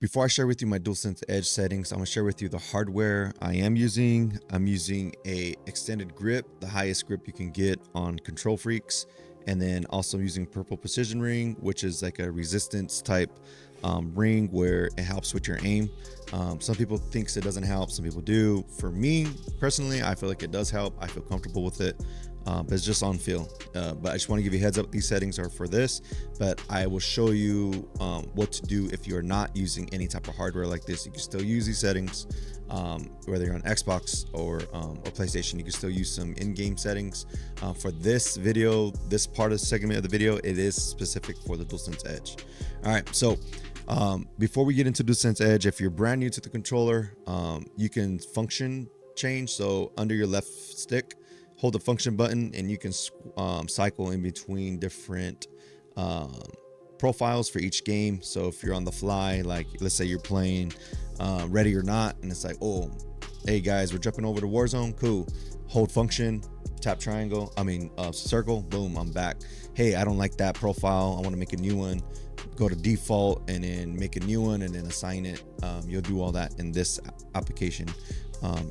Before I share with you my DualSense Edge settings, I'm gonna share with you the hardware I am using. I'm using a extended grip, the highest grip you can get on Control Freaks, and then also using purple precision ring, which is like a resistance type ring where it helps with your aim. Some people thinks it doesn't help, some people do. For me personally, I feel like it does help. I feel comfortable with it. But it's just on feel. But I just want to give you a heads up, these settings are for this, but I will show you what to do if you're not using any type of hardware like this. You can still use these settings, whether you're on Xbox or PlayStation. You can still use some in-game settings. For this video, this part of the segment of the video, it is specific for the DualSense Edge. All right, so before we get into DualSense Edge, if you're brand new to the controller, you can function change. So under your left stick, hold the function button and you can cycle in between different profiles for each game. So if you're on the fly, like let's say you're playing Ready or Not, and it's like, oh, hey guys, we're jumping over to Warzone, cool. Hold function, tap triangle, circle, boom, I'm back. Hey, I don't like that profile, I want to make a new one. Go to default and then make a new one and then assign it. You'll do all that in this application.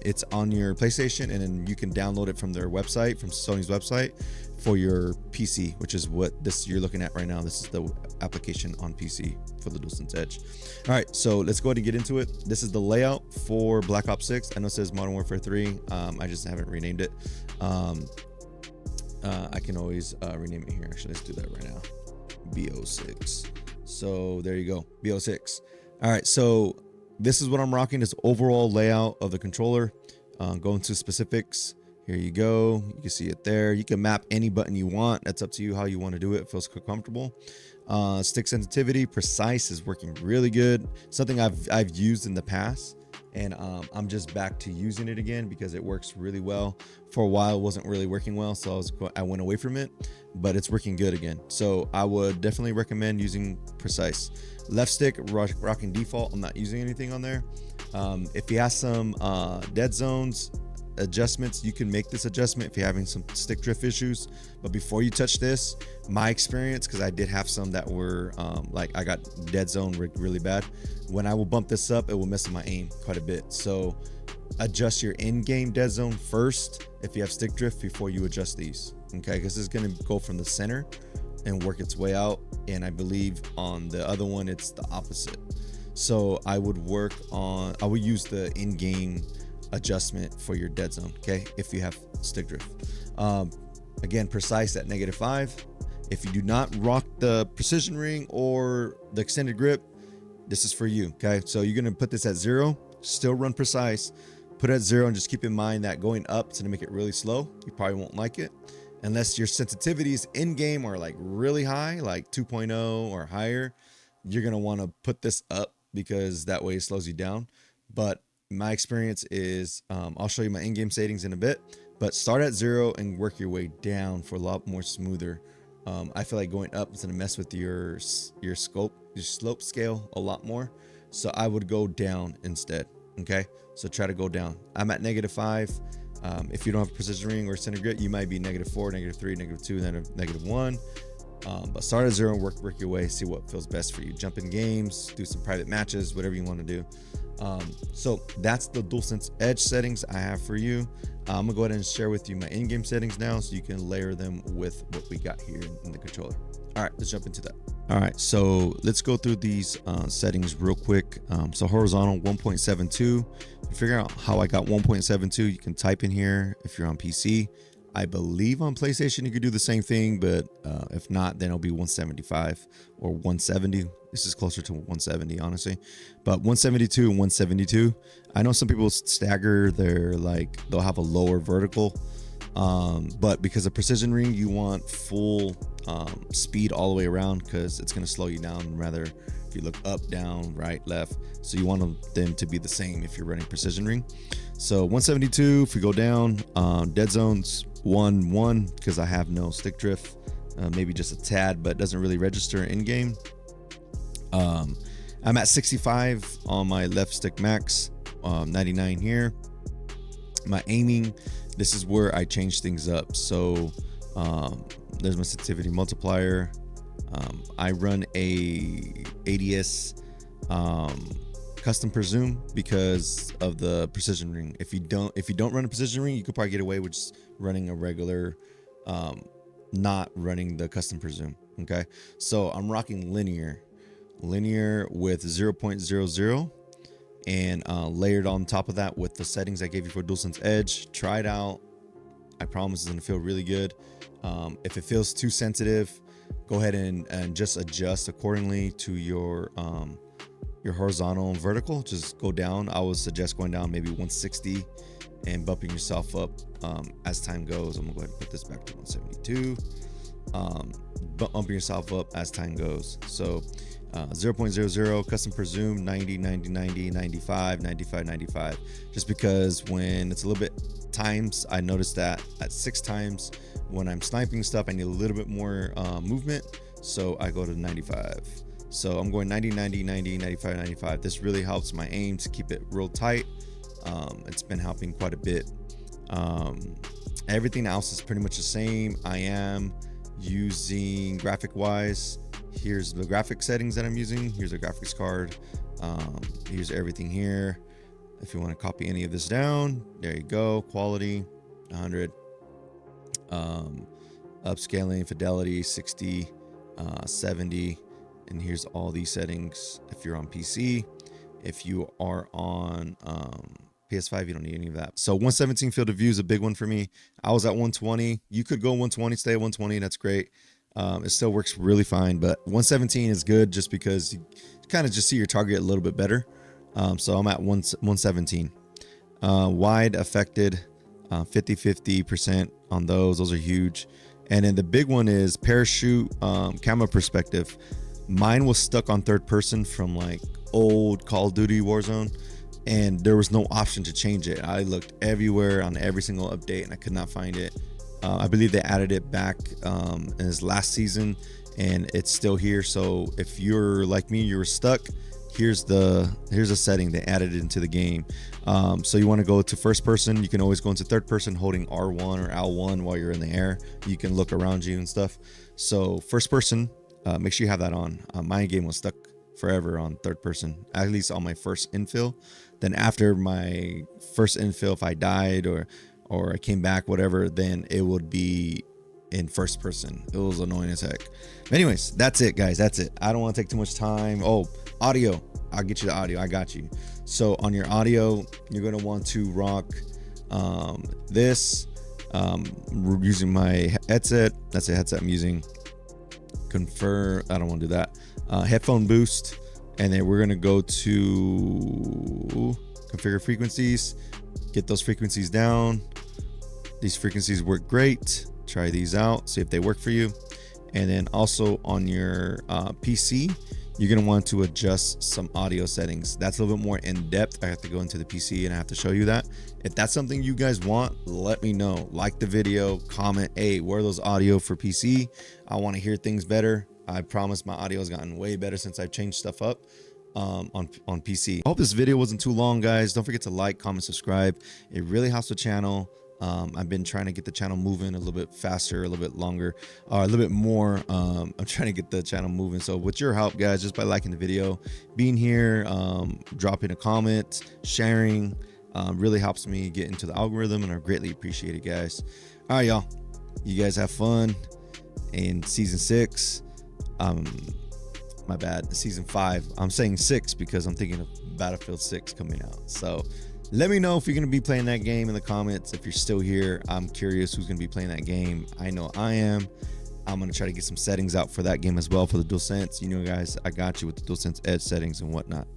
It's on your PlayStation, and then you can download it from their website, from Sony's website, for your PC, which is what this you're looking at right now. This is the application on PC for the DualSense Edge. All right, so let's go ahead and get into it. This is the layout for Black Ops 6. I know it says Modern Warfare 3. I just haven't renamed it. I can always rename it here. Actually, let's do that right now. BO6. So there you go, BO6. All right, so this is what I'm rocking, this overall layout of the controller. Go into specifics. Here you go. You can see it there. You can map any button you want. That's up to you how you want to do it. It feels comfortable. Stick sensitivity, precise is working really good. Something I've used in the past, and I'm just back to using it again because it works really well. For a while, it wasn't really working well, so I went away from it, but it's working good again. So I would definitely recommend using precise. Left stick, rocking default. I'm not using anything on there. If you have some dead zones adjustments, you can make this adjustment if you're having some stick drift issues. But before you touch this, my experience, because I did have some that were like I got dead zone really bad. When I will bump this up, it will mess with my aim quite a bit. So adjust your in-game dead zone first if you have stick drift before you adjust these. Okay, because it's going to go from the center and work its way out, and I believe on the other one it's the opposite. So I would use the in-game adjustment for your dead zone, okay, if you have stick drift. Again, precise at -5. If you do not rock the precision ring or the extended grip, this is for you, okay? So you're gonna put this at 0, still run precise, put it at 0, and just keep in mind that going up is gonna make it really slow. You probably won't like it unless your sensitivities in game are like really high, like 2.0 or higher. You're gonna want to put this up because that way it slows you down. But my experience is, I'll show you my in-game settings in a bit, but start at 0 and work your way down for a lot more smoother. I feel like going up is gonna mess with your slope scale a lot more. So I would go down instead. Okay, so try to go down. I'm at -5. If you don't have a precision ring or center grip, you might be -4, -3, -2, then -1. But start at 0 and work your way, see what feels best for you. Jump in games, do some private matches, whatever you want to do. So that's the DualSense Edge settings I have for you. I'm gonna go ahead and share with you my in-game settings now so you can layer them with what we got here in the controller. All right, let's jump into that. All right, so let's go through these settings real quick. So horizontal 1.72. To figure out how I got 1.72, you can type in here if you're on PC. I believe on PlayStation you could do the same thing, but if not, then it'll be 175 or 170. This is closer to 170, honestly. But 172 and 172. I know some people stagger they'll have a lower vertical. But because of precision ring, you want full speed all the way around because it's going to slow you down rather if you look up, down, right, left. So you want them to be the same if you're running precision ring. So 172, if we go down, dead zones 1 because I have no stick drift, maybe just a tad, but it doesn't really register in game. I'm at 65 on my left stick max, 99 here. My aiming, this is where I change things up. So there's my sensitivity multiplier. I run a ADS custom presume because of the precision ring. If you don't run a precision ring, you could probably get away with just running a regular, not running the custom presume. Okay, so I'm rocking linear with 0.00 and layered on top of that with the settings I gave you for DualSense Edge. Try it out. I promise it's gonna feel really good. If it feels too sensitive, go ahead and just adjust accordingly to your horizontal and vertical. Just go down. I would suggest going down maybe 160 and bumping yourself up as time goes. I'm gonna go ahead and put this back to 172. Bumping yourself up as time goes. So 0.00 custom presume 90 90 90 95 95 95, just because when it's a little bit times, I noticed that at 6 times when I'm sniping stuff I need a little bit more movement, so I go to 95. So I'm going 90 90 90 95 95. This really helps my aim to keep it real tight. It's been helping quite a bit. Everything else is pretty much the same. I am using graphic wise, here's the graphic settings that I'm using. Here's a graphics card. Here's everything here. If you want to copy any of this down, there you go. Quality 100, upscaling fidelity 60, 70, and here's all these settings if you're on PC. If you are on PS5, you don't need any of that. So 117 field of view is a big one for me. I was at 120. You could go 120, stay at 120. That's great. It still works really fine, but 117 is good just because you kind of just see your target a little bit better. So I'm at 117. Wide affected, 50% on those. Those are huge. And then the big one is parachute camera perspective. Mine was stuck on third person from like old Call of Duty Warzone, and there was no option to change it. I looked everywhere on every single update and I could not find it. I believe they added it back in this last season and it's still here. So if you're like me, you're stuck, here's a setting they added into the game. So you want to go to first person, you can always go into third person holding R1 or L1 while you're in the air. You can look around you and stuff. So first person, make sure you have that on. My game was stuck forever on third person, at least on my first infill. Then after my first infill, if I died or I came back, whatever, then it would be in first person. It was annoying as heck. Anyways, that's it, guys. That's it. I don't want to take too much time. Oh, audio. I'll get you the audio. I got you. So on your audio, you're going to want to rock this. Using my headset. That's a headset I'm using. Confirm. I don't want to do that. Headphone boost. And then we're going to go to configure frequencies. Get those frequencies down. These frequencies work great. Try these out, see if they work for you. And then also on your PC, you're gonna want to adjust some audio settings. That's a little bit more in depth. I have to go into the PC and I have to show you that. If that's something you guys want, let me know. Like the video, comment, hey, where are those audio for PC? I want to hear things better. I promise my audio has gotten way better since I've changed stuff up on PC. I hope this video wasn't too long, guys. Don't forget to like, comment, subscribe. It really helps the channel. I've been trying to get the channel moving a little bit faster, a little bit longer, a little bit more. I'm trying to get the channel moving. So with your help, guys, just by liking the video, being here, dropping a comment, sharing, really helps me get into the algorithm, and I greatly appreciate it, guys. All right, y'all. You guys have fun in season 6. My bad, season 5. I'm saying 6 because I'm thinking of Battlefield 6 coming out. So let me know if you're going to be playing that game in the comments. If you're still here, I'm curious who's going to be playing that game. I know I am. I'm going to try to get some settings out for that game as well for the DualSense. You know, guys, I got you with the DualSense Edge settings and whatnot.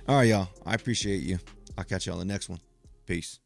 All right, y'all. I appreciate you. I'll catch you on the next one. Peace.